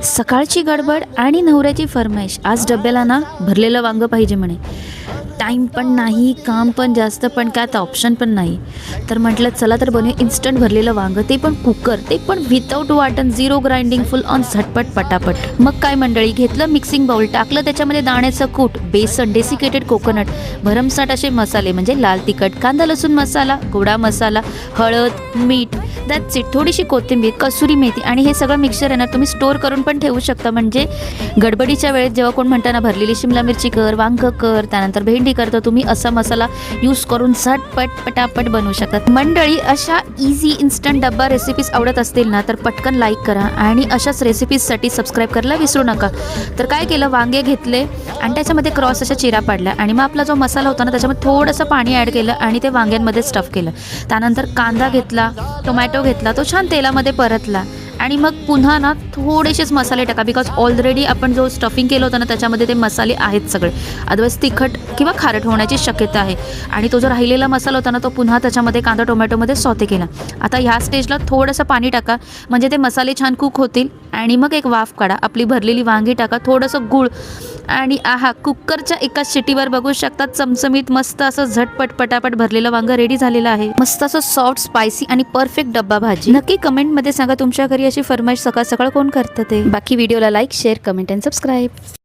सकाळची गडबड आणि नवऱ्याची फरमाईश, आज डब्याला ना भरलेलं वांगं पाहिजे म्हणे. टाईम पण नाही, काम पण जास्त, पण काय आता ऑप्शन पण नाही. तर म्हटलं चला तर बनवूया इन्स्टंट भरलेलं वांगं, ते पण कुकर, ते पण विदाऊट वाटण, झिरो ग्राइंडिंग, फुल ऑन झटपट पटापट. मग काय मंडळी, घेतलं मिक्सिंग बाउल, टाकलं त्याच्यामध्ये दाण्याचं कूट, बेसन, डेसिकेटेड कोकोनट, भरमसाठ असे मसाले म्हणजे लाल तिखट, कांदा लसूण मसाला, गोडा मसाला, हळद, मीठ, दॅट्स इट, थोडीशी कोथिंबीर, कसुरी मेथी, आणि हे सगळं मिक्सर आहे ना तुम्ही स्टोअर करून पण ठेवू शकता. म्हणजे गडबडीच्या वेळेस जेव्हा कोण म्हणताना भरलेली शिमला मिरची कर, वांग कर, त्यानंतर भेंडी करतो, तुम्ही असा मसाला यूज करून झटपट पटापट बनवू शकतात. मंडळी, अशा इझी इन्स्टंट डब्बा रेसिपीज आवडत असतील ना तर पटकन लाईक करा आणि अशाच रेसिपीजसाठी सबस्क्राईब करायला विसरू नका. तर काय केलं, वांगे घेतले आणि त्याच्यामध्ये क्रॉस अशा चिरा पाडल्या आणि मग आपला जो मसाला होता ना त्याच्यामध्ये थोडंसं पाणी ॲड केलं आणि ते वांग्यांमध्ये स्टफ केलं. त्यानंतर कांदा घेतला, टोमॅटो घेतला, तो छान तेलामध्ये परतला आणि मग पुन्हा ना थोडेसेच मसाले टाका, बिकॉज ऑलरेडी आपण जो स्टफिंग केलं होतं ना त्याच्यामध्ये ते मसाले आहेत सगळे, अदरवाईज तिखट किंवा खारट होण्याची शक्यता आहे. आणि तो जो राहिलेला मसाला होता ना तो पुन्हा त्याच्यामध्ये कांदा टोमॅटोमध्ये सॉते केला. आता ह्या स्टेजला थोडंसं पाणी टाका म्हणजे ते मसाले छान कुक होतील आणि मग एक वाफ काढा, आपली भरलेली वांगी टाका, थोडंसं गूळ आणि आहा, कुकरच्या एका शिटीवर बघू शकता चमचमीत मस्त असं झटपट पटापट भरलेलं वांगं रेडी झालेलं आहे. मस्त असं सॉफ्ट, स्पायसी आणि परफेक्ट डब्बा भाजी. नक्की कमेंटमध्ये सांगा तुमच्या घरी अशी फरमाईश सकाळ सकाळ कोण करतं ते. बाकी व्हिडिओला like, share, comment and subscribe.